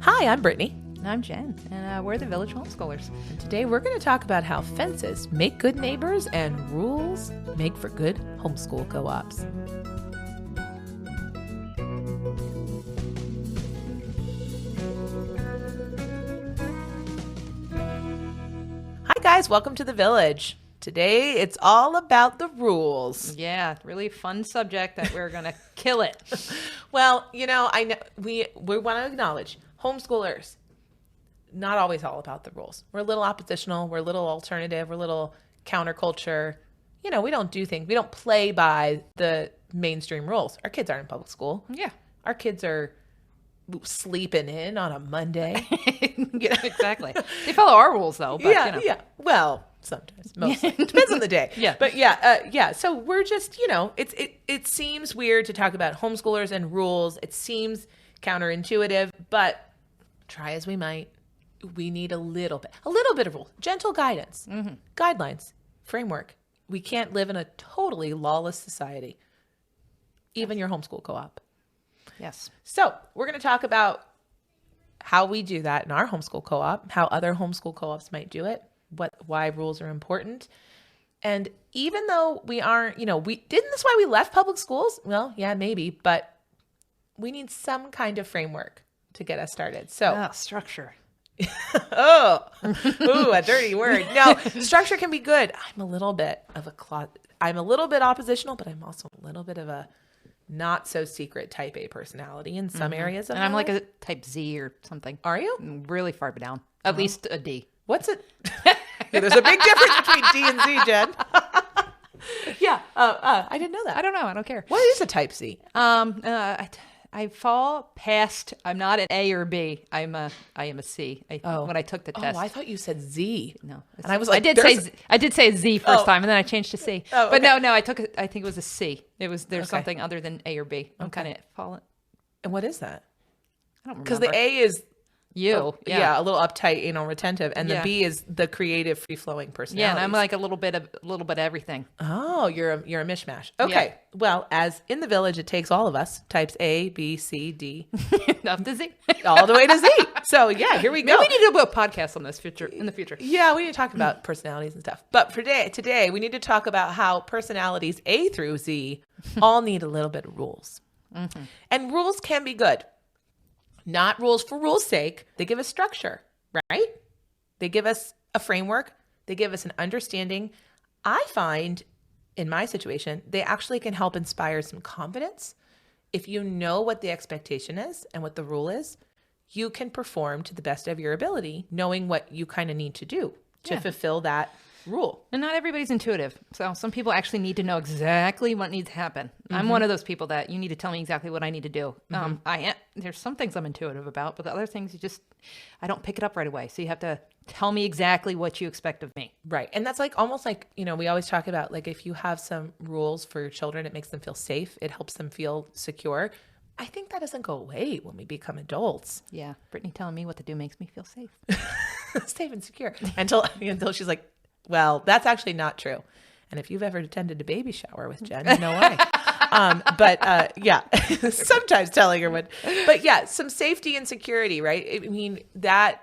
Hi, I'm Brittany. And I'm Jen, and we're the Village Homeschoolers. And today we're going to talk about how fences make good neighbors and rules make for good homeschool co-ops. Hi guys, welcome to the Village. Today it's all about the rules. Yeah, really fun subject that we're going to kill it. Well, you know, I know we want to acknowledge homeschoolers. Not always all about the rules. We're a little oppositional. We're a little alternative. We're a little counterculture. You know, we don't do things. We don't play by the mainstream rules. Our kids aren't in public school. Yeah. Our kids are sleeping in on a Monday. Yeah, exactly. They follow our rules though. But, Yeah, you know. yeah. Well, sometimes, mostly. Depends on the day. Yeah. But yeah. So we're just, you know, it seems weird to talk about homeschoolers and rules. It seems counterintuitive, but try as we might, we need a little bit of rule, gentle guidance, guidelines, framework. We can't live in a totally lawless society, even your homeschool co-op. Yes. So we're going to talk about how we do that in our homeschool co-op, how other homeschool co-ops might do it, why rules are important. And even though we aren't, you know, that's why we left public schools? Well, yeah, maybe, but we need some kind of framework to get us started. So structure. Ooh, a dirty word. No, structure can be good. I'm a little bit oppositional, but I'm also a little bit of a not so secret type A personality in some areas of And my I'm like life. a type Z or something. Are you? Really far down. At least a D. What's it? Yeah, there's a big difference between D and Z, Jen. Yeah. I didn't know that. I don't know. I don't care. What is a type C? I fall past. I'm not an A or B. I am a C. When I took the test. Oh, I thought you said Z. No, And I was like, I did say Z first time, and then I changed to C. Oh, But okay. no, I took it. I think it was a C. There's Okay. something other than A or B. I'm kind of falling. And what is that? I don't remember. Because the A is you, yeah, a little uptight, retentive, and the Yeah. B is the creative, free-flowing personality. yeah, and I'm like a little bit of everything. Oh, you're a mishmash. Okay. Well, as in the Village, it takes all of us, types A, B, C, D, Up to Z. all the way to Z. So yeah, here we go. Maybe we need to do a podcast on this in the future. Yeah, we need to talk about personalities and stuff. But for today, we need to talk about how personalities A through Z all need a little bit of rules. And rules can be good. Not rules for rules' sake. They give us structure, right? They give us a framework. They give us an understanding. I find in my situation, they actually can help inspire some confidence. If you know what the expectation is and what the rule is, you can perform to the best of your ability, knowing what you kind of need to do to fulfill that rule. And not everybody's intuitive. So some people actually need to know exactly what needs to happen. I'm one of those people that you need to tell me exactly what I need to do. There's some things I'm intuitive about, but the other things I don't pick it up right away. So you have to tell me exactly what you expect of me. Right. And that's like almost like, we always talk about like if you have some rules for your children, it makes them feel safe. It helps them feel secure. I think that doesn't go away when we become adults. Yeah. Brittany telling me what to do makes me feel safe. Safe and secure until she's like, well, that's actually not true. And if you've ever attended a baby shower with Jen, you know why. Yeah, sometimes telling her what, but yeah, some safety and security, right? I mean, that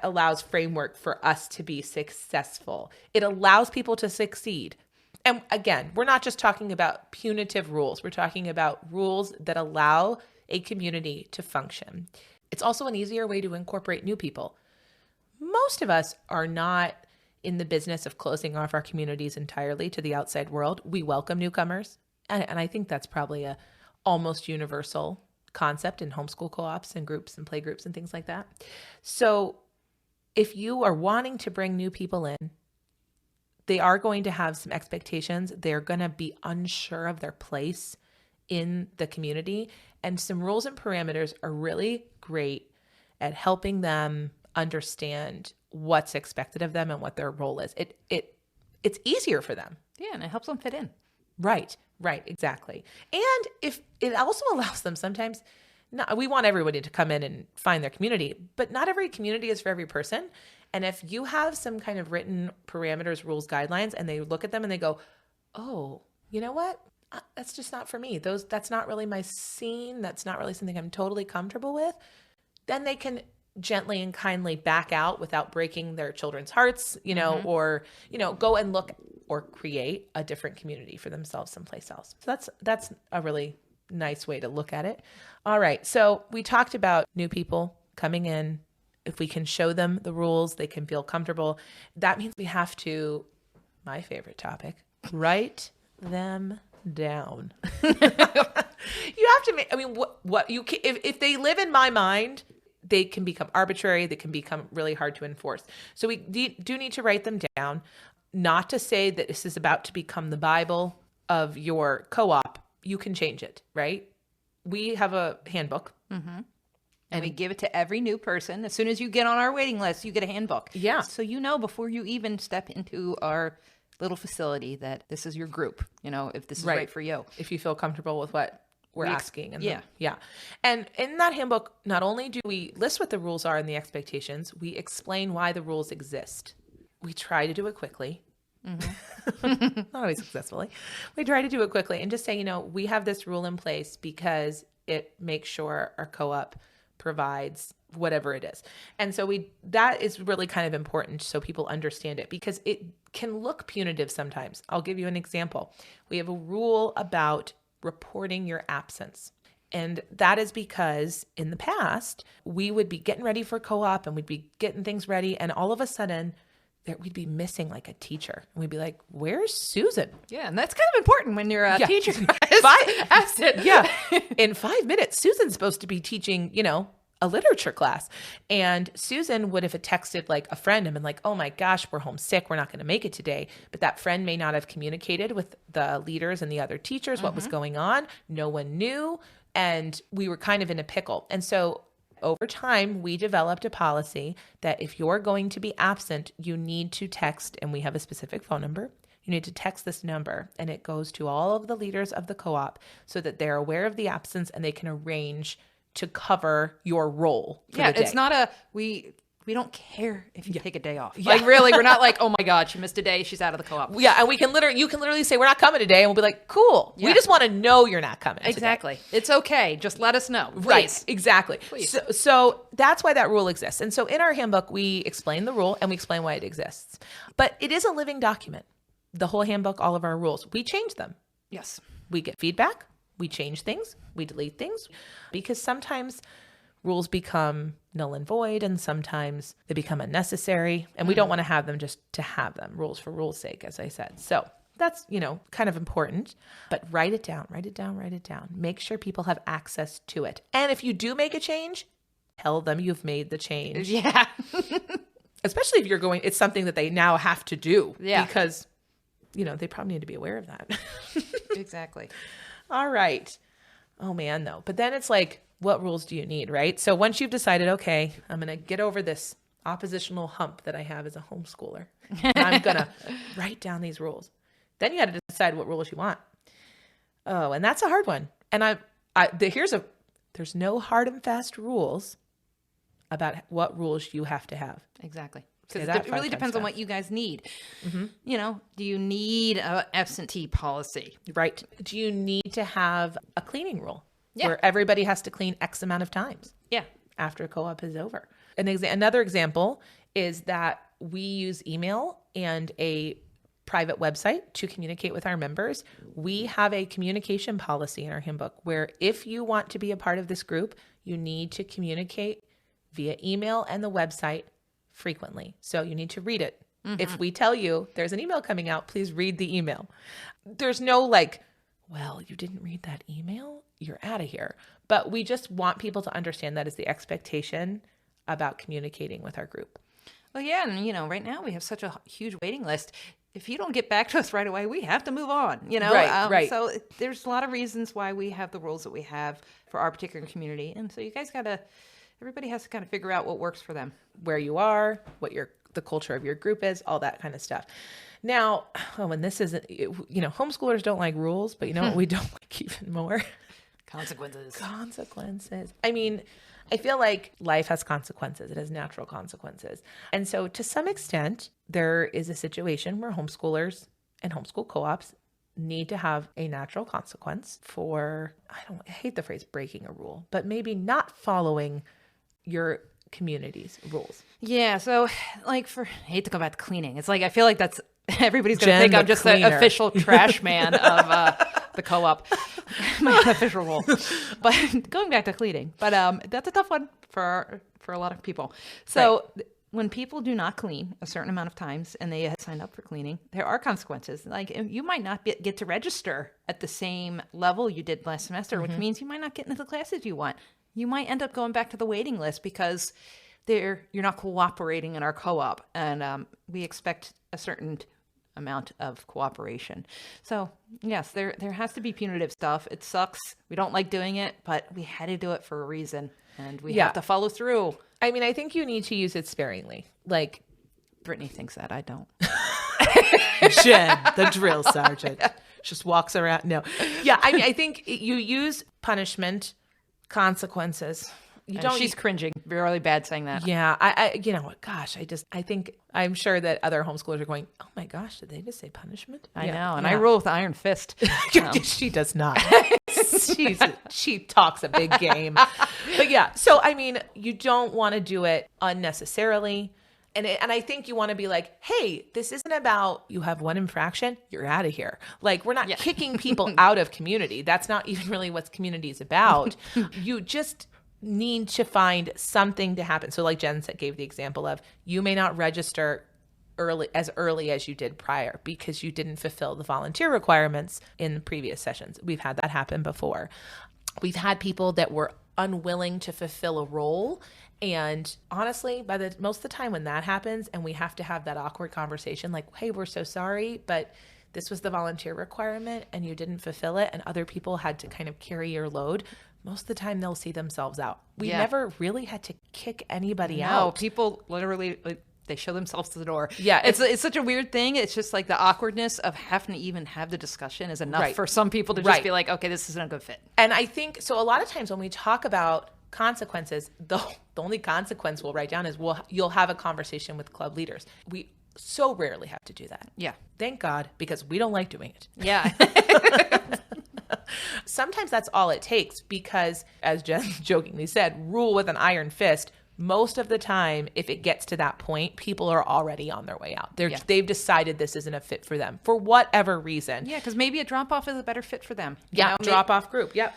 allows framework for us to be successful. It allows people to succeed. And again, we're not just talking about punitive rules. We're talking about rules that allow a community to function. It's also an easier way to incorporate new people. Most of us are not in the business of closing off our communities entirely to the outside world. We welcome newcomers. And I think that's probably a almost universal concept in homeschool co-ops and groups and play groups and things like that. So if you are wanting to bring new people in, they are going to have some expectations. They're going to be unsure of their place in the community. And some rules and parameters are really great at helping them understand what's expected of them and what their role is. It's easier for them. Yeah, and it helps them fit in. Right, exactly. And if it also allows them sometimes, we want everybody to come in and find their community, but not every community is for every person. And if you have some kind of written parameters, rules, guidelines, and they look at them and they go, oh, you know what? That's just not for me. That's not really my scene. That's not really something I'm totally comfortable with. then they can gently and kindly back out without breaking their children's hearts, or, go and look or create a different community for themselves someplace else. So that's a really nice way to look at it. All right. So we talked about new people coming in. If we can show them the rules, they can feel comfortable. That means we have to, my favorite topic, write them down. You have to make, what you can, if they live in my mind, they can become arbitrary. They can become really hard to enforce. So we do need to write them down. Not to say that this is about to become the Bible of your co-op. You can change it, right? We have a handbook. Mm-hmm. And we give it to every new person. As soon as you get on our waiting list, you get a handbook. Yeah. So you know before you even step into our little facility that this is your group, if this is right for you. If you feel comfortable with what we're asking. Yeah. And in that handbook, not only do we list what the rules are and the expectations, we explain why the rules exist. We try to do it quickly. Mm-hmm. Not always successfully. We try to do it quickly and just say, we have this rule in place because it makes sure our co-op provides whatever it is. And so that is really kind of important so people understand it, because it can look punitive sometimes. I'll give you an example. We have a rule about reporting your absence. And that is because in the past, we would be getting ready for co-op and we'd be getting things ready. And all of a sudden, we'd be missing like a teacher. And we'd be like, where's Susan? Yeah, and that's kind of important when you're a teacher. Absent. Yeah. In 5 minutes, Susan's supposed to be teaching, a literature class. And Susan would have texted like a friend and been like, oh my gosh, we're homesick. We're not going to make it today. But that friend may not have communicated with the leaders and the other teachers what was going on. No one knew. And we were kind of in a pickle. And so over time, we developed a policy that if you're going to be absent, you need to text, and we have a specific phone number. You need to text this number, and it goes to all of the leaders of the co-op so that they're aware of the absence and they can arrange to cover your role for the day. It's not we don't care if you take a day off. Like really, we're not like, oh my God, she missed a day. She's out of the co-op. Yeah. And you can literally say, we're not coming today. And we'll be like, cool. Yeah. We just want to know you're not coming. Exactly. Today. It's okay. Just let us know. Please. Right. Exactly. Please. So that's why that rule exists. And so in our handbook, we explain the rule and we explain why it exists. But it is a living document. The whole handbook, all of our rules, we change them. Yes. We get feedback. We change things. We delete things. Because sometimes rules become null and void, and sometimes they become unnecessary, and we don't want to have them just to have them, rules for rules' sake, as I said. So that's, kind of important, but write it down. Make sure people have access to it. And if you do make a change, tell them you've made the change. Yeah. Especially if it's something that they now have to do. Yeah. Because, they probably need to be aware of that. Exactly. All right. Oh man, though. But then it's like, what rules do you need, right? So once you've decided, okay, I'm going to get over this oppositional hump that I have as a homeschooler, and I'm going to write down these rules. Then you got to decide what rules you want. Oh, and that's a hard one. And there's no hard and fast rules about what rules you have to have. Exactly. Because it really depends on what you guys need. Mm-hmm. Do you need an absentee policy? Right. Do you need to have a cleaning rule? Yeah. Where everybody has to clean X amount of times. Yeah. After co-op is over. Another example is that we use email and a private website to communicate with our members. We have a communication policy in our handbook where if you want to be a part of this group, you need to communicate via email and the website frequently. So you need to read it. Mm-hmm. If we tell you there's an email coming out, please read the email. There's no well, you didn't read that email? You're out of here. But we just want people to understand that is the expectation about communicating with our group. Well, yeah. And, right now we have such a huge waiting list. If you don't get back to us right away, we have to move on, Right. So there's a lot of reasons why we have the rules that we have for our particular community. And so you guys everybody has to kind of figure out what works for them. Where you are, what the culture of your group is, all that kind of stuff. Now, and this isn't, homeschoolers don't like rules, but you know what we don't like even more? Consequences. I mean, I feel like life has consequences. It has natural consequences. And so to some extent, there is a situation where homeschoolers and homeschool co-ops need to have a natural consequence for, I hate the phrase breaking a rule, but maybe not following your community's rules? Yeah. So like I hate to go back to cleaning. It's like, I feel like that's, everybody's going to Jen, think the I'm just cleaner. the official trash man of the co-op, my official role. But going back to cleaning, but that's a tough one for a lot of people. So when people do not clean a certain amount of times and they signed up for cleaning, there are consequences. Like you might not get to register at the same level you did last semester, which means you might not get into the classes you want. You might end up going back to the waiting list because you're not cooperating in our co-op, and we expect a certain amount of cooperation. So yes, there has to be punitive stuff. It sucks. We don't like doing it, but we had to do it for a reason, and we have to follow through. I mean, I think you need to use it sparingly. Like Brittany thinks that. I don't. Jen, the drill sergeant, just walks around. No. Yeah, I mean, I think you use punishment, consequences. She's cringing really bad saying that. Yeah, I you know what? Gosh, I'm sure that other homeschoolers are going, oh my gosh, did they just say punishment? I know, and I rule with the iron fist. She does not. She talks a big game. But yeah, so I mean, you don't want to do it unnecessarily. And I think you want to be like, hey, this isn't about you have one infraction, you're out of here. Like, we're not kicking people out of community. That's not even really what community is about. You just need to find something to happen. So like Jen gave the example of, you may not register early as you did prior because you didn't fulfill the volunteer requirements in previous sessions. We've had that happen before. We've had people that were unwilling to fulfill a role. And honestly, most of the time when that happens and we have to have that awkward conversation, like, hey, we're so sorry, but this was the volunteer requirement and you didn't fulfill it, and other people had to kind of carry your load. Most of the time they'll see themselves out. We never really had to kick anybody out. No, people literally, they show themselves to the door. Yeah. It's such a weird thing. It's just like the awkwardness of having to even have the discussion is enough for some people to just be like, okay, this isn't a good fit. And I think, so a lot of times when we talk about consequences, the only consequence we'll write down is you'll have a conversation with club leaders. We so rarely have to do that. Yeah. Thank God, because we don't like doing it. Yeah. Sometimes that's all it takes because, as Jen jokingly said, rule with an iron fist. Most of the time, if it gets to that point, people are already on their way out. They've decided this isn't a fit for them for whatever reason. Yeah, because maybe a drop-off is a better fit for them. Drop-off group. Yep.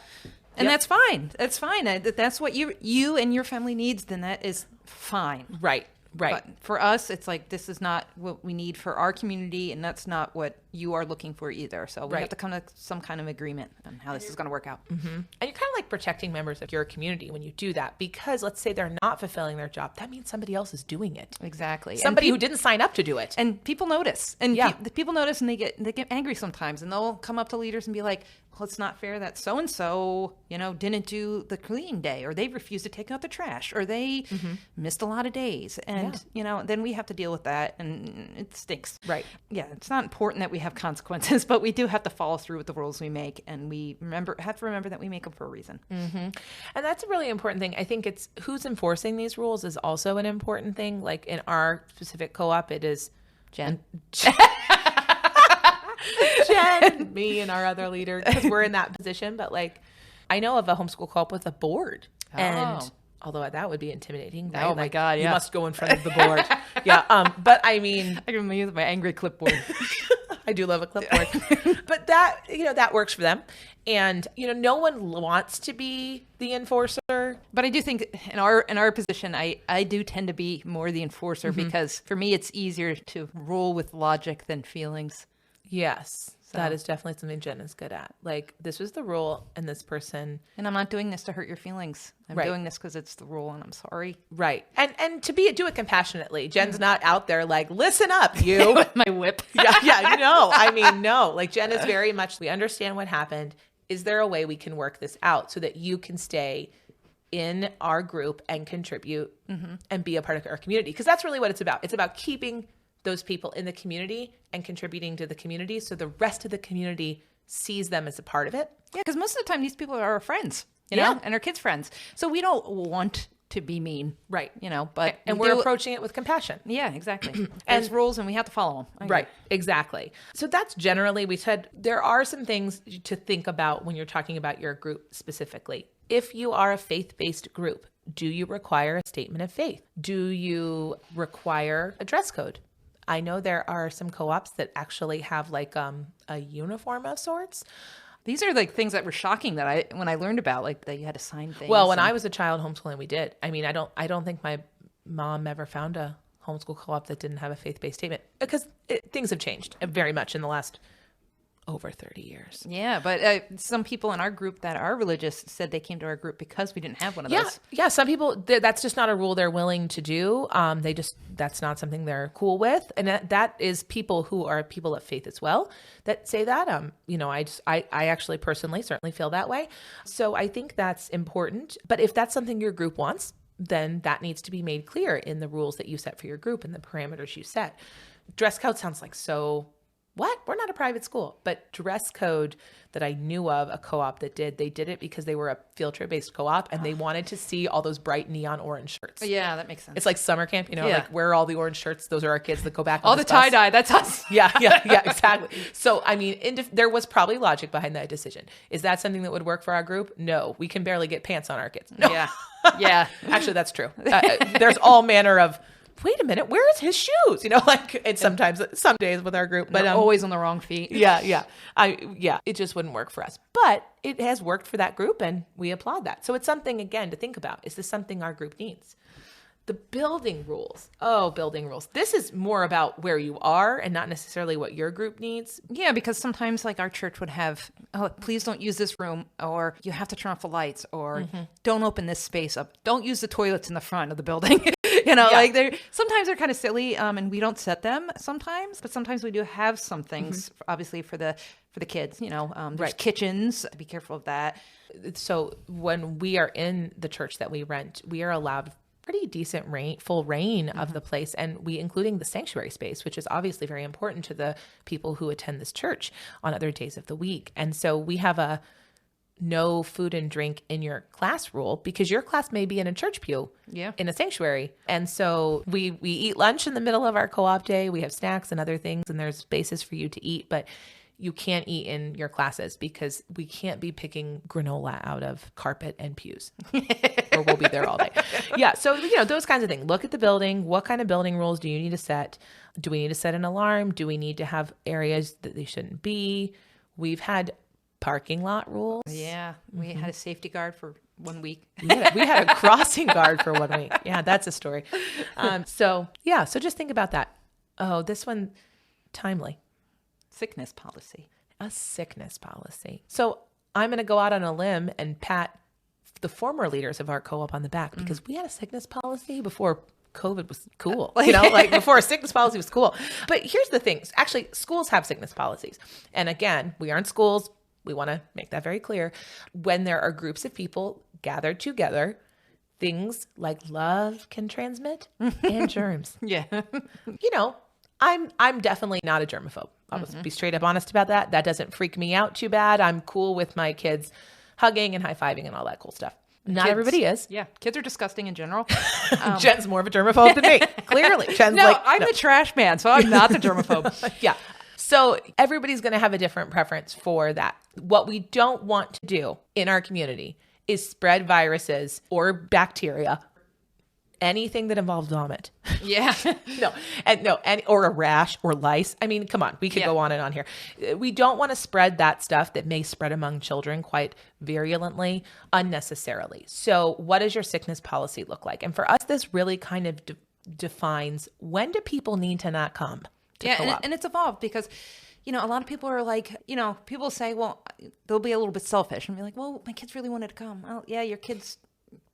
And that's fine. That's fine. That's what you and your family needs, then that is fine. Right. But for us, it's like, this is not what we need for our community, and that's not what you are looking for either. So we have to come to some kind of agreement on how this is going to work out. Mm-hmm. And you're kind of like protecting members of your community when you do that, because let's say they're not fulfilling their job. That means somebody else is doing it. Exactly. Somebody who didn't sign up to do it. And people notice. And people notice, and they get angry sometimes, and they'll come up to leaders and be like, well, it's not fair that so-and-so, didn't do the cleaning day, or they refused to take out the trash, or they missed a lot of days. And, then we have to deal with that, and it stinks. Right. Yeah, it's not important that we have consequences, but we do have to follow through with the rules we make, and we have to remember that we make them for a reason. Mm-hmm. And that's a really important thing. I think it's who's enforcing these rules is also an important thing. Like in our specific co-op, it is Jen, me, and our other leader, because we're in that position. But like, I know of a homeschool co-op with a board, and although that would be intimidating. Right? Oh my God! Yeah, you must go in front of the board. But I mean, I can use my angry clipboard. I do love a clipboard, but that works for them. And no one wants to be the enforcer. But I do think in our position, I do tend to be more the enforcer, because for me it's easier to rule with logic than feelings. Yes. So. That is definitely something Jen is good at. Like, this was the rule, and this person... And I'm not doing this to hurt your feelings. I'm doing this because it's the rule, and I'm sorry. Right. And to do it compassionately. Jen's not out there like, listen up, you. With my whip. No. I mean, no. Like, Jen is very much, we understand what happened. Is there a way we can work this out so that you can stay in our group and contribute and be a part of our community? Because that's really what it's about. It's about keeping those people in the community and contributing to the community, so the rest of the community sees them as a part of it. Yeah, because most of the time these people are our friends, and our kids' friends. So we don't want to be mean, right? But we're approaching it with compassion. Yeah, exactly. There's rules, and we have to follow them. Right, exactly. So that's generally, we said there are some things to think about when you're talking about your group specifically. If you are a faith-based group, Do you require a statement of faith? Do you require a dress code? I know there are some co-ops that actually have like a uniform of sorts. These are like things that were shocking that when I learned about, like that you had to sign things. Well, when I was a child homeschooling, we did. I mean, I don't think my mom ever found a homeschool co-op that didn't have a faith-based statement, because things have changed very much in the last over 30 years. Yeah, but some people in our group that are religious said they came to our group because we didn't have one of those. Yeah. Some people, that's just not a rule they're willing to do. That's not something they're cool with. And that is people who are people of faith as well that say that. I actually personally certainly feel that way. So I think that's important. But if that's something your group wants, then that needs to be made clear in the rules that you set for your group and the parameters you set. Dress code sounds like what? We're not a private school. But dress code that I knew of, a co-op that they did it because they were a field trip based co-op and they wanted to see all those bright neon orange shirts. Yeah, that makes sense. It's like summer camp, like where are all the orange shirts? Those are our kids that go back. All the tie dye, that's us. Yeah, exactly. So, I mean, there was probably logic behind that decision. Is that something that would work for our group? No, we can barely get pants on our kids. No. Yeah. Actually, that's true. There's all manner of, wait a minute, where is his shoes? It's sometimes some days with our group, but always on the wrong feet. Yeah. It just wouldn't work for us, but it has worked for that group and we applaud that. So it's something, again, to think about. Is this something our group needs? The building rules. Oh, building rules. This is more about where you are and not necessarily what your group needs. Yeah, because sometimes like our church would have, please don't use this room, or you have to turn off the lights, or don't open this space up. Don't use the toilets in the front of the building. Sometimes they're kind of silly, and we don't set them sometimes, but sometimes we do have some things, obviously for the kids. There's kitchens. Be careful of that. So when we are in the church that we rent, we are allowed pretty decent full reign of the place, and including the sanctuary space, which is obviously very important to the people who attend this church on other days of the week. And so we have a no food and drink in your class rule, because your class may be in a church pew in a sanctuary. And so we eat lunch in the middle of our co-op day. We have snacks and other things, and there's spaces for you to eat, but you can't eat in your classes because we can't be picking granola out of carpet and pews or we'll be there all day. Yeah. So, those kinds of things. Look at the building. What kind of building rules do you need to set? Do we need to set an alarm? Do we need to have areas that they shouldn't be? We've had parking lot rules. Yeah. We had a safety guard for 1 week. We had a crossing guard for 1 week. Yeah, that's a story. So just think about that. Oh, this one, timely. Sickness policy. A sickness policy. So I'm going to go out on a limb and pat the former leaders of our co-op on the back, because we had a sickness policy before COVID was cool. Before a sickness policy was cool. But here's the thing. Actually, schools have sickness policies. And again, we aren't schools. We want to make that very clear. When there are groups of people gathered together, things like love can transmit and germs. Yeah. I'm definitely not a germaphobe. I'll just be straight up honest about that. That doesn't freak me out too bad. I'm cool with my kids hugging and high-fiving and all that cool stuff. Not everybody is. Yeah. Kids are disgusting in general. Jen's more of a germaphobe than me. Clearly. Jen's I'm the trash man, so I'm not the germaphobe. Yeah. So everybody's going to have a different preference for that. What we don't want to do in our community is spread viruses or bacteria, anything that involves vomit. Yeah. Or a rash or lice. I mean, come on, we could go on and on here. We don't want to spread that stuff that may spread among children quite virulently, unnecessarily. So what does your sickness policy look like? And for us, this really kind of defines, when do people need to not come to co-op? And it's evolved because, a lot of people are like, people say, well, they'll be a little bit selfish and be like, well, my kids really wanted to come. Well, yeah, your kids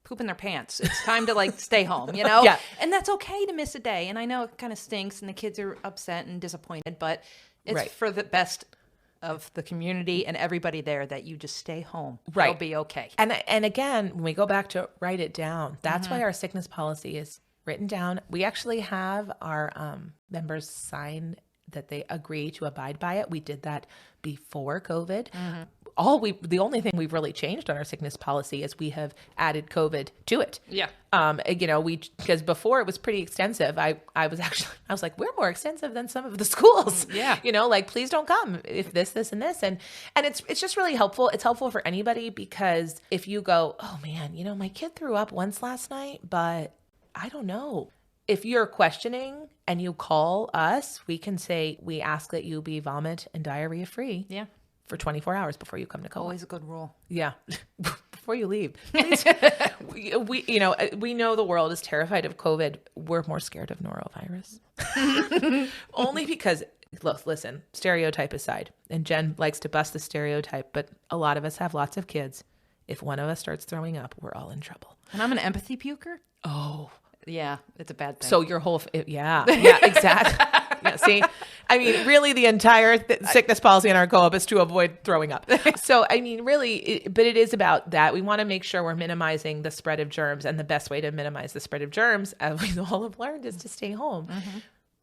pooping their pants. It's time to stay home, Yeah. And that's okay to miss a day. And I know it kind of stinks and the kids are upset and disappointed, but it's for the best of the community and everybody there that you just stay home. Right. It'll be okay. And again, when we go back to write it down, that's why our sickness policy is written down. We actually have our members sign that they agree to abide by it. We did that before COVID. the only thing we've really changed on our sickness policy is we have added COVID to it. Yeah. Because before it was pretty extensive. I was like, we're more extensive than some of the schools. Yeah. Like, please don't come if this, and this. And it's just really helpful. It's helpful for anybody, because if you go, oh man, my kid threw up once last night, but I don't know. If you're questioning and you call us, we can say, we ask that you be vomit and diarrhea free. Yeah. For 24 hours before you come to co-op. Always a good rule. Yeah. Before you leave. Please. We know the world is terrified of COVID. We're more scared of norovirus. Only because, listen, stereotype aside, and Jen likes to bust the stereotype, but a lot of us have lots of kids. If one of us starts throwing up, we're all in trouble. And I'm an empathy puker. Oh. Yeah, it's a bad thing. So your whole, yeah, exactly. Yeah, see, I mean, really the entire sickness policy in our co-op is to avoid throwing up. So, I mean, really, but it is about that. We want to make sure we're minimizing the spread of germs, and the best way to minimize the spread of germs, as we all have learned, is to stay home. Mm-hmm.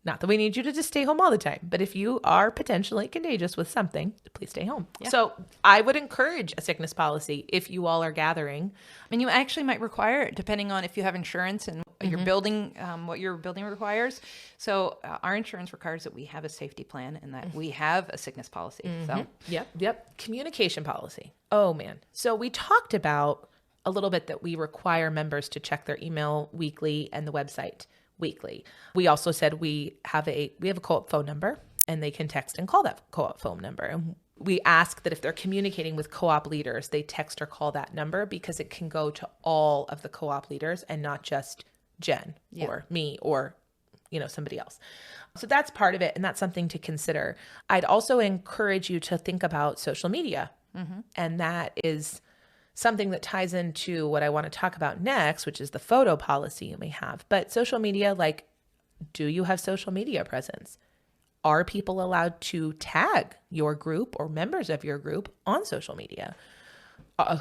Not that we need you to just stay home all the time, but if you are potentially contagious with something, please stay home. Yeah. So I would encourage a sickness policy if you all are gathering. And you actually might require it depending on if you have insurance and your building, what your building requires. So our insurance requires that we have a safety plan and that we have a sickness policy. So Yep. Communication policy. Oh man. So we talked about a little bit that we require members to check their email weekly and the website weekly. We also said we have a co-op phone number, and they can text and call that co-op phone number. And we ask that if they're communicating with co-op leaders, they text or call that number, because it can go to all of the co-op leaders and not just Jen or me or somebody else. So that's part of it, and that's something to consider. I'd also encourage you to think about social media, and that is something that ties into what I want to talk about next, which is the photo policy you may have. But social media, like, do you have social media presence? Are people allowed to tag your group or members of your group on social media?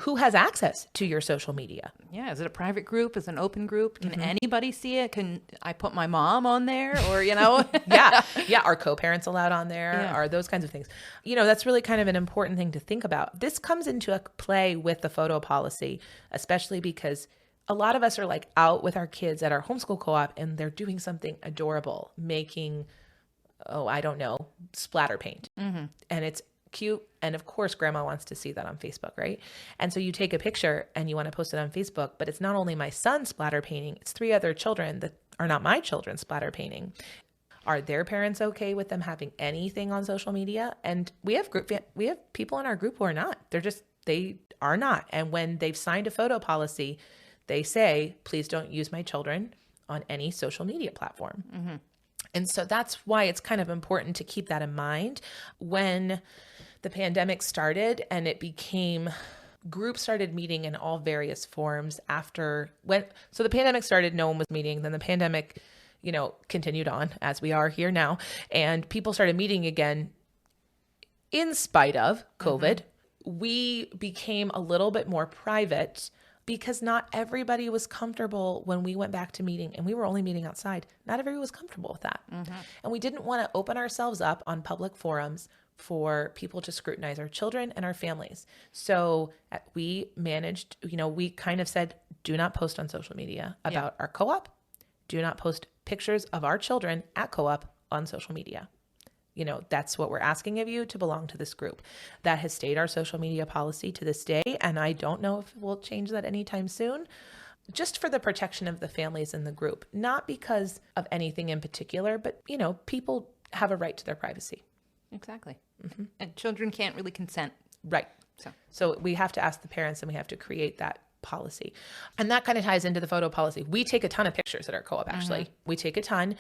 Who has access to your social media? Yeah. Is it a private group? Is it an open group? Can anybody see it? Can I put my mom on there? Or, Yeah. Are co-parents allowed on there? Yeah. Are those kinds of things? That's really kind of an important thing to think about. This comes into a play with the photo policy, especially because a lot of us are like out with our kids at our homeschool co-op, and they're doing something adorable, making, splatter paint. Mm-hmm. And it's cute. And of course, grandma wants to see that on Facebook, right? And so you take a picture and you want to post it on Facebook, but it's not only my son splatter painting, it's 3 other children that are not my children splatter painting. Are their parents okay with them having anything on social media? And we have people in our group who are not. They are not. And when they've signed a photo policy, they say, please don't use my children on any social media platform. Mm-hmm. And so that's why it's kind of important to keep that in mind. When the pandemic started and it became, groups started meeting in all various forms so the pandemic started, no one was meeting. Then the pandemic, continued on as we are here now. And people started meeting again in spite of COVID. Mm-hmm. We became a little bit more private, because not everybody was comfortable when we went back to meeting, and we were only meeting outside. Not everybody was comfortable with that. Mm-hmm. And we didn't want to open ourselves up on public forums for people to scrutinize our children and our families. So we managed, we kind of said, do not post on social media about our co-op. Do not post pictures of our children at co-op on social media. That's what we're asking of you to belong to this group. That has stayed our social media policy to this day. And I don't know if we'll change that anytime soon, just for the protection of the families in the group, not because of anything in particular, but, people have a right to their privacy. Exactly. Mm-hmm. And children can't really consent. Right. So we have to ask the parents, and we have to create that policy. And that kind of ties into the photo policy. We take a ton of pictures at our co-op, actually. Mm-hmm. We take a ton.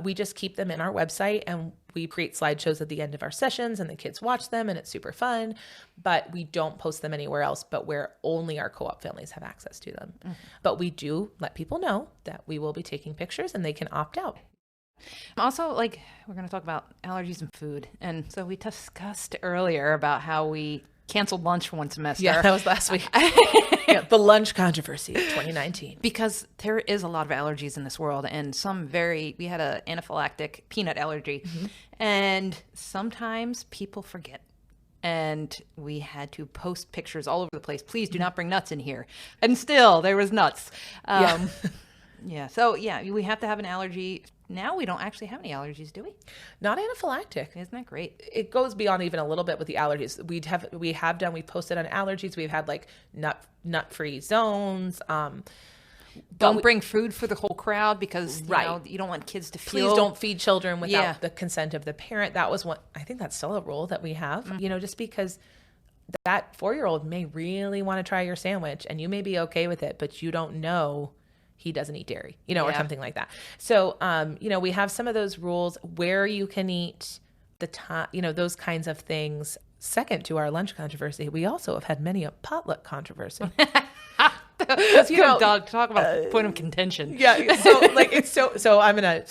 We just keep them in our website, and we create slideshows at the end of our sessions, and the kids watch them, and it's super fun. But we don't post them anywhere else, but where only our co-op families have access to them. Mm-hmm. But we do let people know that we will be taking pictures, and they can opt out. Also, we're going to talk about allergies and food. And so we discussed earlier about how we canceled lunch for one semester. Yeah, that was last week. The lunch controversy of 2019. Because there is a lot of allergies in this world, and we had an anaphylactic peanut allergy. Mm-hmm. And sometimes people forget and we had to post pictures all over the place. Please do not bring nuts in here. And still, there was nuts. Yeah. So, we have to have an allergy. Now we don't actually have any allergies, do we? Not anaphylactic. Isn't that great? It goes beyond even a little bit with the allergies. We've posted on allergies. We've had like nut-free zones. Don't bring food for the whole crowd because you don't want kids to feel. Please don't feed children without the consent of the parent. That was one. I think that's still a rule that we have. Just because that 4-year-old may really want to try your sandwich and you may be okay with it, but you don't know he doesn't eat dairy, or something like that. So, we have some of those rules where you can eat, the time, those kinds of things. Second to our lunch controversy, we also have had many a potluck controversy. Talk about point of contention. Yeah. So I'm going to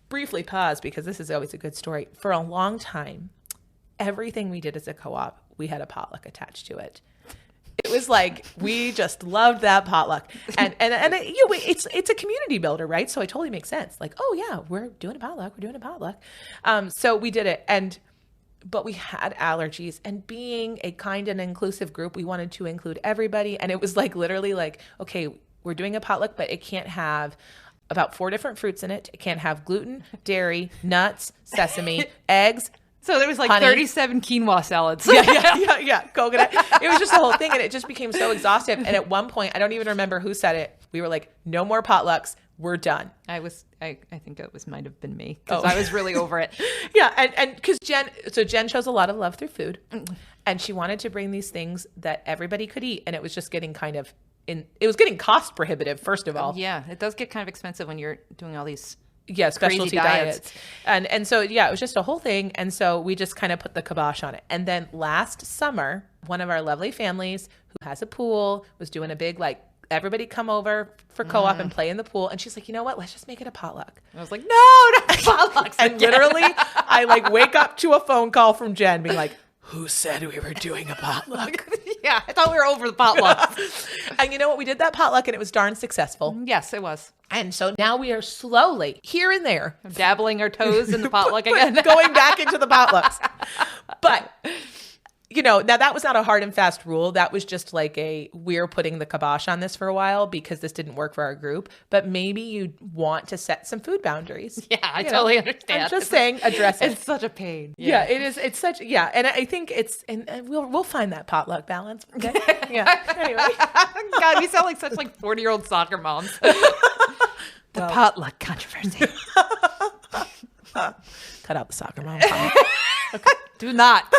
briefly pause because this is always a good story. For a long time, everything we did as a co-op, we had a potluck attached to it. It was like we just loved that potluck, and it's a community builder, right? So it totally makes sense. Like, oh yeah, we're doing a potluck. So we did it, but we had allergies, and being a kind and inclusive group, we wanted to include everybody, and it was like literally like, okay, we're doing a potluck, but it can't have about 4 different fruits in it. It can't have gluten, dairy, nuts, sesame, eggs. So there was like honey. 37 quinoa salads. Yeah. Coconut. It was just the whole thing. And it just became so exhaustive. And at one point, I don't even remember who said it. We were like, no more potlucks. We're done. I think it might have been me because I was really over it. Yeah. And because Jen shows a lot of love through food. And she wanted to bring these things that everybody could eat. And it was just getting it was getting cost prohibitive, first of all. Yeah. It does get kind of expensive when you're doing all these specialty diets. And so, it was just a whole thing. And so we just kind of put the kibosh on it. And then last summer, one of our lovely families who has a pool was doing a big, like, everybody come over for co-op and play in the pool. And she's like, you know what? Let's just make it a potluck. I was like, no, not potlucks. And literally, I like wake up to a phone call from Jen being like, who said we were doing a potluck? Yeah, I thought we were over the potluck. And you know what? We did that potluck and it was darn successful. Yes, it was. And so now we are slowly, here and there, dabbling our toes in the potluck again. Going back into the potlucks. But, now that was not a hard and fast rule. That was just like we're putting the kibosh on this for a while because this didn't work for our group. But maybe you want to set some food boundaries. Yeah, I totally understand. I'm just saying, address it. It's such a pain. Yeah, it is. It's such, and I think and we'll find that potluck balance. Okay? Yeah. Anyway. God, we sound like such 40-year-old soccer moms. The potluck controversy. Cut out the soccer mom. Okay. Do not.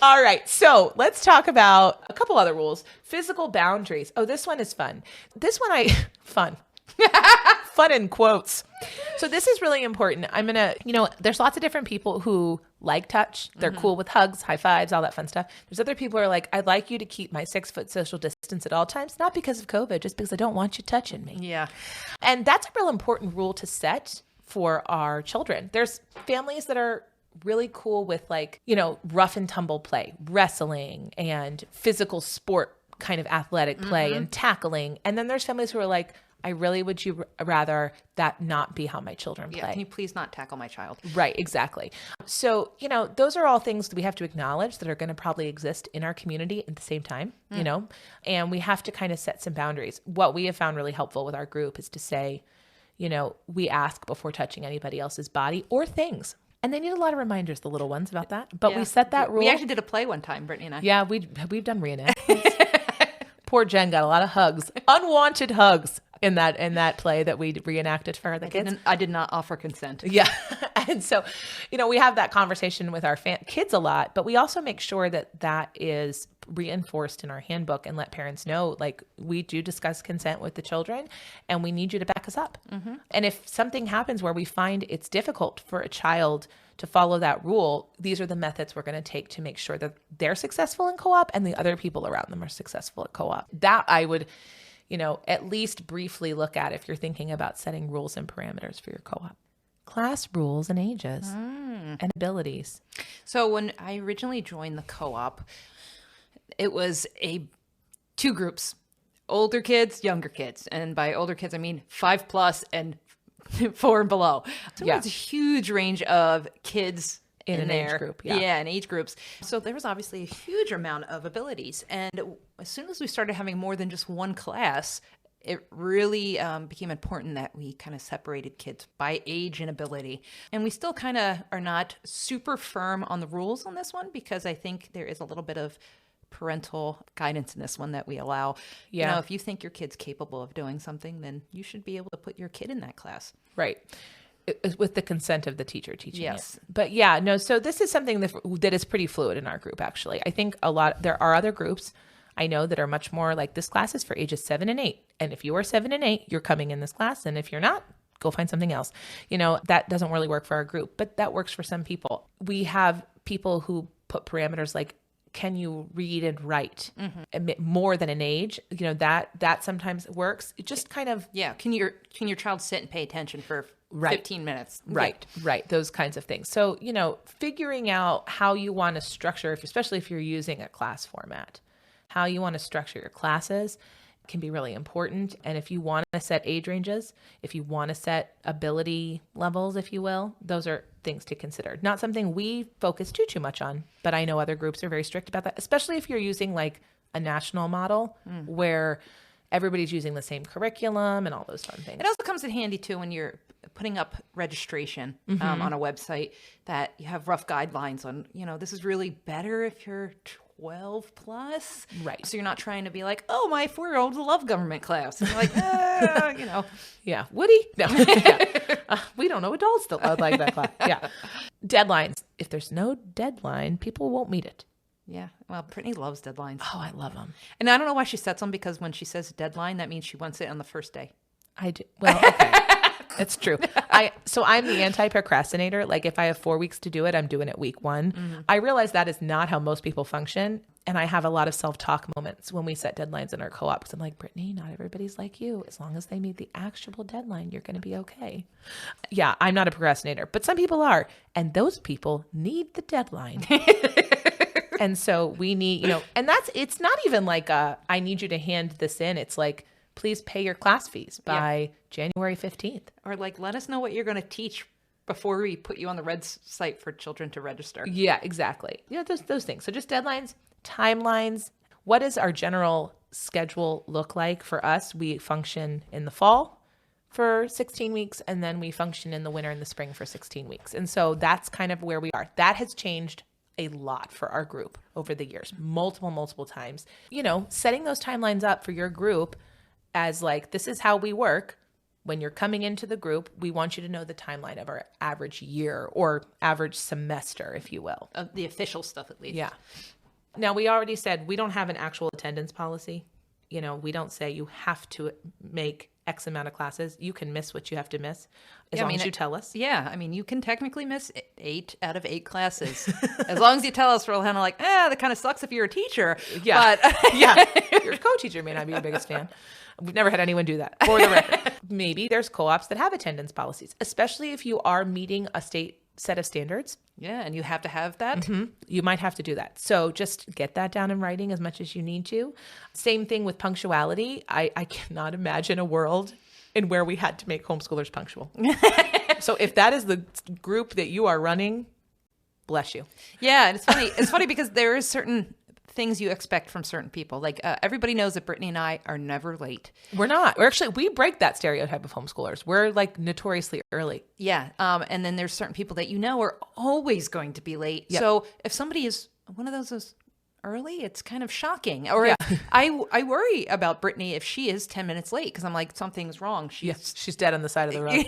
All right. So let's talk about a couple other rules. Physical boundaries. Oh, this one is fun. This one fun. Fun in quotes. So this is really important. I'm going to, there's lots of different people who like touch. They're cool with hugs, high fives, all that fun stuff. There's other people who are like, I'd like you to keep my 6-foot social distance at all times, not because of COVID, just because I don't want you touching me. Yeah. And that's a real important rule to set for our children. There's families that are really cool with rough and tumble play, wrestling and physical sport kind of athletic play and tackling. And then there's families who are like, I really would you rather that not be how my children play. Can you please not tackle my child? Right, exactly. So, those are all things that we have to acknowledge that are going to probably exist in our community at the same time, and we have to kind of set some boundaries. What we have found really helpful with our group is to say, we ask before touching anybody else's body or things. And they need a lot of reminders, the little ones, about that. But we set that rule. We actually did a play one time, Brittany and I. Yeah, we've done reenactments. Poor Jen got a lot of hugs, unwanted hugs in that play that we reenacted for the kids. I did not offer consent. Yeah. And so, we have that conversation with our kids a lot, but we also make sure that is reinforced in our handbook and let parents know, we do discuss consent with the children and we need you to back us up. Mm-hmm. And if something happens where we find it's difficult for a child to follow that rule, these are the methods we're going to take to make sure that they're successful in co-op and the other people around them are successful at co-op. That I would at least briefly look at if you're thinking about setting rules and parameters for your co-op. Class rules and ages and abilities. So when I originally joined the co-op, it was 2 groups, older kids, younger kids. And by older kids, I mean 5+ and 4 and below. So it's a huge range of kids in an there. age group. Yeah. In age groups. So there was obviously a huge amount of abilities. And as soon as we started having more than just one class, it really became important that we kind of separated kids by age and ability. And we still kind of are not super firm on the rules on this one, because I think there is a little bit of parental guidance in this one that we allow. Yeah. You know, if you think your kid's capable of doing something, then you should be able to put your kid in that class. Right. With the consent of the teacher teaching Yes. it. But yeah, no, so this is something that is pretty fluid in our group, actually. I think there are other groups I know that are much more like, this class is for ages 7 and 8. And if you are 7 and 8, you're coming in this class. And if you're not, go find something else. You know, that doesn't really work for our group, but that works for some people. We have people who put parameters like, can you read and write more than an age? You know, that sometimes works. It just kind of... Yeah. Can your child sit and pay attention for 15 minutes? Right. Those kinds of things. So, you know, figuring out how you want to structure, especially if you're using a class format, how you want to structure your classes can be really important. And if you want to set age ranges, if you want to set ability levels, if you will, those are things to consider. Not something we focus too much on, but I know other groups are very strict about that, especially if you're using like a national model where everybody's using the same curriculum and all those fun things. It also comes in handy too when you're putting up registration on a website, that you have rough guidelines on, you know, this is really better if you're 12 plus. Right. So you're not trying to be like, oh, my 4-year-olds love government class. And you're like, you know. Yeah. Woody? No. Yeah. We don't know adults that like that class. Yeah. Deadlines. If there's no deadline, people won't meet it. Yeah. Well, Brittany loves deadlines. Oh, I love them. And I don't know why she sets them, because when she says deadline, that means she wants it on the first day. I do. Well, okay. It's true. So I'm the anti-procrastinator. Like, if I have 4 weeks to do it, I'm doing it week 1. I realize that is not how most people function. And I have a lot of self-talk moments when we set deadlines in our co-op, because I'm like, Brittany, not everybody's like you. As long as they meet the actual deadline, you're going to be okay. Yeah, I'm not a procrastinator, but some people are. And those people need the deadline. And so we need, you know, and it's not even like I need you to hand this in. It's like, please pay your class fees by January 15th. Or like, let us know what you're going to teach before we put you on the red site for children to register. Yeah, exactly. Yeah, those things. So just deadlines, timelines. What does our general schedule look like for us? We function in the fall for 16 weeks, and then we function in the winter and the spring for 16 weeks. And so that's kind of where we are. That has changed a lot for our group over the years, multiple times. You know, setting those timelines up for your group as like, this is how we work. When you're coming into the group, we want you to know the timeline of our average year or average semester, if you will. Of the official stuff, at least. Yeah. Now, we already said we don't have an actual attendance policy. You know, we don't say you have to make X amount of classes. You can miss what you have to miss as long as you tell us. Yeah. I mean, you can technically miss 8 out of 8 classes. As long as you tell us, we're kind of like, that kind of sucks if you're a teacher. Yeah. But yeah. Your co-teacher may not be your biggest fan. We've never had anyone do that, for the record. Maybe there's co-ops that have attendance policies, especially if you are meeting a state set of standards. Yeah, and you have to have that. You might have to do that. So just get that down in writing as much as you need to. Same thing with punctuality. I cannot imagine a world in where we had to make homeschoolers punctual. So if that is the group that you are running, bless you. Yeah, and it's funny. It's funny because there is certain things you expect from certain people. Like everybody knows that Brittany and I are never late. We're not. We break that stereotype of homeschoolers. We're like notoriously early. Yeah. And then there's certain people that you know are always going to be late. Yep. So if somebody is one of those is early, it's kind of shocking. Or I worry about Brittany if she is 10 minutes late, because I'm like, something's wrong. She's dead on the side of the road.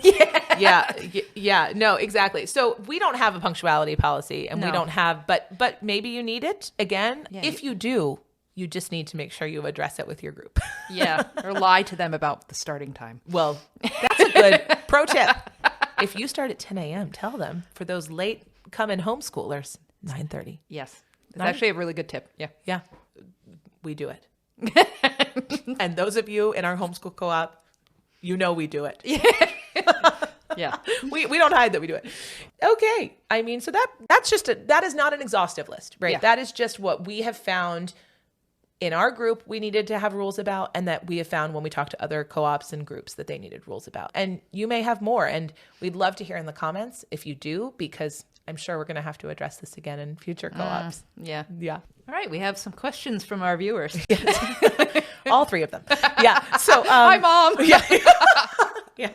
Yeah. Yeah. No, exactly. So we don't have a punctuality policy, and we don't have, but maybe you need it again. Yeah. If you do, you just need to make sure you address it with your group. Yeah. Or lie to them about the starting time. Well, that's a good pro tip. If you start at 10 a.m., tell them. For those late coming homeschoolers, 9:30. Yes. It's actually a really good tip. Yeah. Yeah. We do it. And those of you in our homeschool co-op, you know we do it. Yeah. We don't hide that we do it. Okay. I mean, so that is not an exhaustive list, right? Yeah. That is just what we have found in our group we needed to have rules about, and that we have found when we talk to other co-ops and groups that they needed rules about. And you may have more, and we'd love to hear in the comments if you do, because I'm sure we're going to have to address this again in future co-ops. Yeah. Yeah. All right. We have some questions from our viewers. All 3 of them. Yeah. So, Hi, Mom. Yeah. Yeah.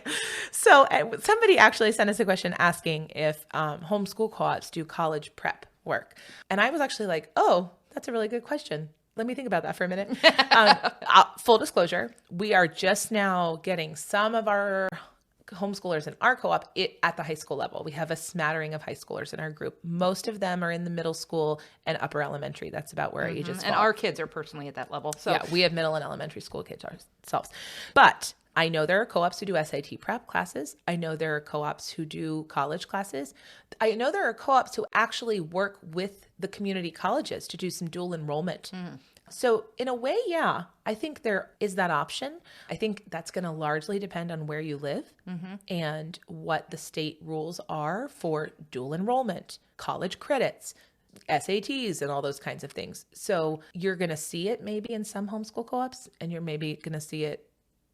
So somebody actually sent us a question asking if homeschool co-ops do college prep work. And I was actually like, oh, that's a really good question. Let me think about that for a minute. Full disclosure, we are just now getting some of our homeschoolers in our co-op at the high school level. We have a smattering of high schoolers in our group. Most of them are in the middle school and upper elementary. That's about where our ages fall. And our kids are personally at that level. So yeah, we have middle and elementary school kids ourselves. But I know there are co-ops who do SAT prep classes. I know there are co-ops who do college classes. I know there are co-ops who actually work with the community colleges to do some dual enrollment. So in a way, yeah, I think there is that option. I think that's going to largely depend on where you live and what the state rules are for dual enrollment, college credits, SATs, and all those kinds of things. So you're going to see it maybe in some homeschool co-ops, and you're maybe going to see it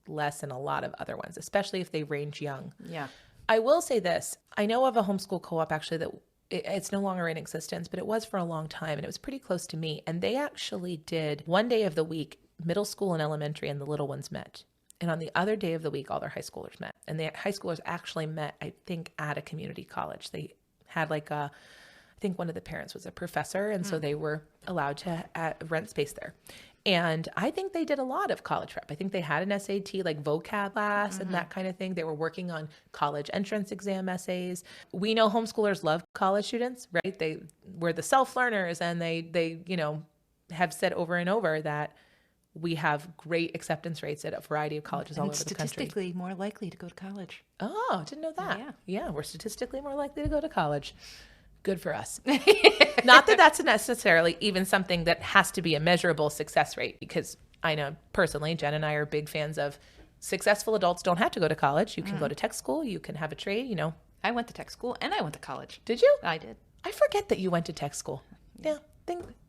less in a lot of other ones, especially if they range young. Yeah. I will say this. I know of a homeschool co-op actually that it's no longer in existence, but it was for a long time, and it was pretty close to me. And they actually did one day of the week, middle school and elementary, and the little ones met. And on the other day of the week, all their high schoolers met. And the high schoolers actually met, I think, at a community college. They had I think one of the parents was a professor, and so they were allowed to rent space there. And I think they did a lot of college prep. I think they had an SAT, like vocab class and that kind of thing. They were working on college entrance exam essays. We know homeschoolers love college students, right? They were the self-learners, and they have said over and over that we have great acceptance rates at a variety of colleges all over the country. Statistically more likely to go to college. Oh, didn't know that. Yeah, we're statistically more likely to go to college. Good for us. Not that that's necessarily even something that has to be a measurable success rate, because I know personally, Jen and I are big fans of successful adults don't have to go to college. You can go to tech school. You can have a trade, I went to tech school and I went to college. Did you? I did. I forget that you went to tech school. Yeah.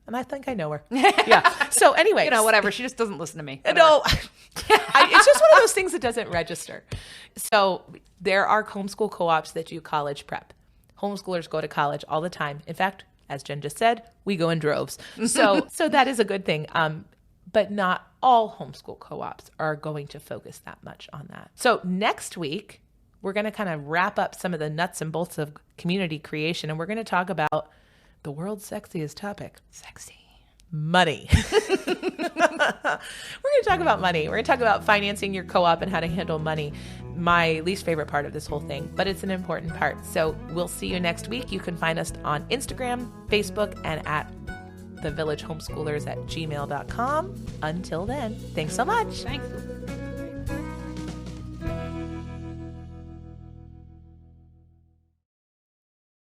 And I think I know her. Yeah. So anyway. Whatever. She just doesn't listen to me. No. It's just one of those things that doesn't register. So there are homeschool co-ops that do college prep. Homeschoolers go to college all the time. In fact, as Jen just said, we go in droves. So that is a good thing. But not all homeschool co-ops are going to focus that much on that. So next week, we're going to kind of wrap up some of the nuts and bolts of community creation, and we're going to talk about the world's sexiest topic. Sexy. Money. We're going to talk about money. We're going to talk about financing your co-op and how to handle money. My least favorite part of this whole thing, but it's an important part. So we'll see you next week. You can find us on Instagram, Facebook, and at thevillagehomeschoolers@gmail.com. Until then, thanks so much. Thanks.